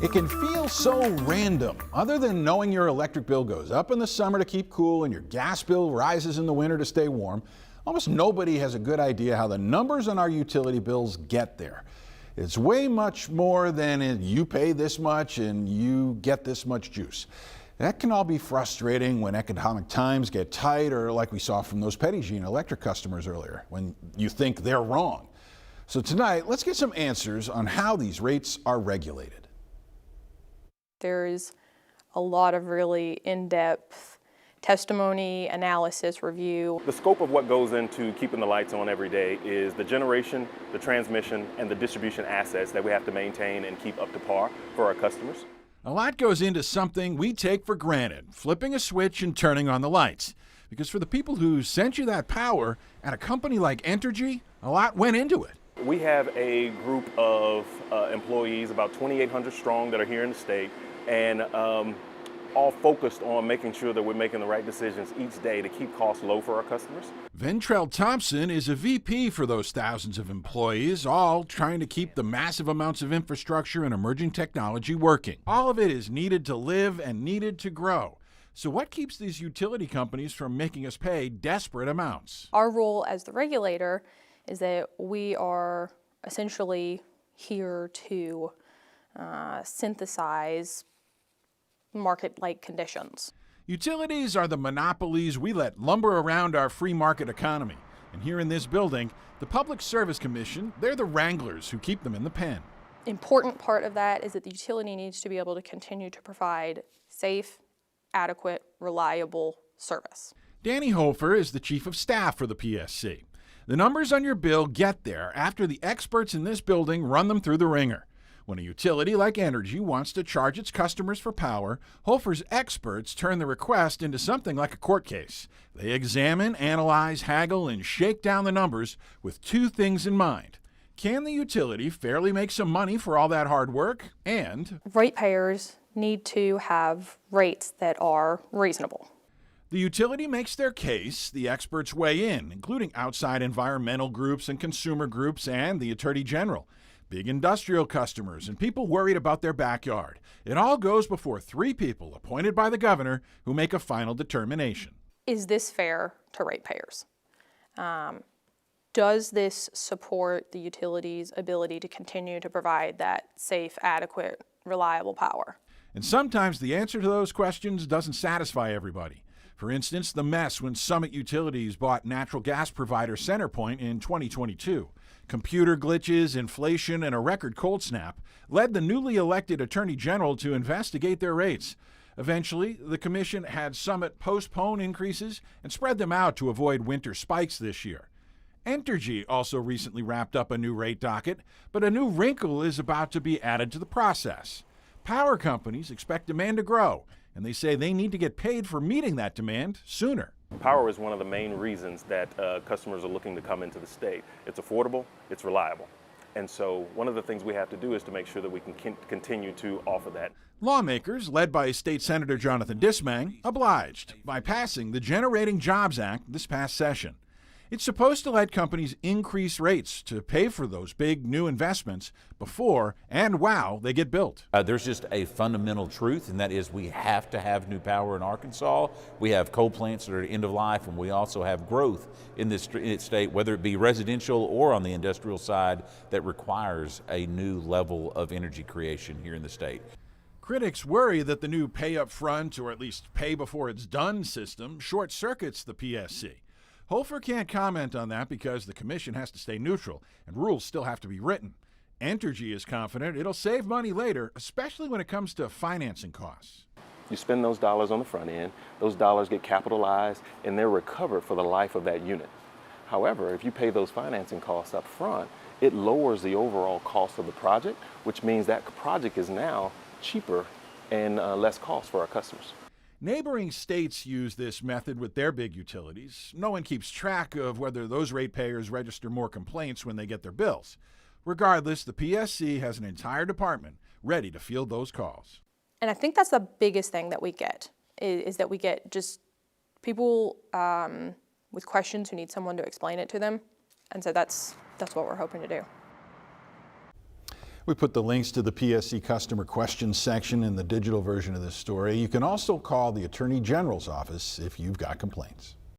It can feel so random. Other than knowing your electric bill goes up in the summer to keep cool and your gas bill rises in the winter to stay warm, almost nobody has a good idea how the numbers on our utility bills get there. It's way much more than you pay this much and you get this much juice. That can all be frustrating when economic times get tight, or like we saw from those Petit-Jean electric customers earlier, when you think they're wrong. So tonight, let's get some answers on how these rates are regulated. There's a lot of really in-depth testimony, analysis, review. The scope of what goes into keeping the lights on every day is the generation, the transmission, and the distribution assets that we have to maintain and keep up to par for our customers. A lot goes into something we take for granted, flipping a switch and turning on the lights. Because for the people who sent you that power at a company like Entergy, a lot went into it. We have a group of employees, about 2,800 strong, that are here in the state, and all focused on making sure that we're making the right decisions each day to keep costs low for our customers. Ventrell Thompson is a VP for those thousands of employees, all trying to keep the massive amounts of infrastructure and emerging technology working. All of it is needed to live and needed to grow. So what keeps these utility companies from making us pay desperate amounts? Our role as the regulator is that we are essentially here to synthesize market-like conditions. Utilities are the monopolies we let lumber around our free market economy. And here in this building, the Public Service Commission, they're the wranglers who keep them in the pen. Important part of that is that the utility needs to be able to continue to provide safe, adequate, reliable service. Danny Hofer is the Chief of Staff for the PSC. The numbers on your bill get there after the experts in this building run them through the ringer. When a utility like Entergy wants to charge its customers for power, Hofer's experts turn the request into something like a court case. They examine, analyze, haggle, and shake down the numbers with two things in mind. Can the utility fairly make some money for all that hard work? And ratepayers need to have rates that are reasonable. The utility makes their case, the experts weigh in, including outside environmental groups and consumer groups and the Attorney General, big industrial customers, and people worried about their backyard. It all goes before three people appointed by the governor who make a final determination. Is this fair to ratepayers? Does this support the utility's ability to continue to provide that safe, adequate, reliable power? And sometimes the answer to those questions doesn't satisfy everybody. For instance, the mess when Summit Utilities bought natural gas provider CenterPoint in 2022. Computer glitches, inflation, and a record cold snap led the newly elected Attorney General to investigate their rates. Eventually, the commission had Summit postpone increases and spread them out to avoid winter spikes this year. Entergy also recently wrapped up a new rate docket, but a new wrinkle is about to be added to the process. Power companies expect demand to grow, and they say they need to get paid for meeting that demand sooner. Power is one of the main reasons that customers are looking to come into the state. It's affordable, it's reliable. And so one of the things we have to do is to make sure that we can continue to offer that. Lawmakers, led by State Senator Jonathan Dismang, obliged by passing the Generating Jobs Act this past session. It's supposed to let companies increase rates to pay for those big new investments before and while they get built. There's just a fundamental truth, and that is we have to have new power in Arkansas. We have coal plants that are at end of life, and we also have growth in this state, whether it be residential or on the industrial side, that requires a new level of energy creation here in the state. Critics worry that the new pay up front, or at least pay before it's done system, short circuits the PSC. Hofer can't comment on that because the commission has to stay neutral and rules still have to be written. Entergy is confident it'll save money later, especially when it comes to financing costs. You spend those dollars on the front end, those dollars get capitalized, and they're recovered for the life of that unit. However, if you pay those financing costs up front, it lowers the overall cost of the project, which means that project is now cheaper and less cost for our customers. Neighboring states use this method with their big utilities. No one keeps track of whether those ratepayers register more complaints when they get their bills. Regardless, the PSC has an entire department ready to field those calls. And I think that's the biggest thing that we get, is that we get just people with questions who need someone to explain it to them. And so that's what we're hoping to do. We put the links to the PSC customer questions section in the digital version of this story. You can also call the Attorney General's office if you've got complaints.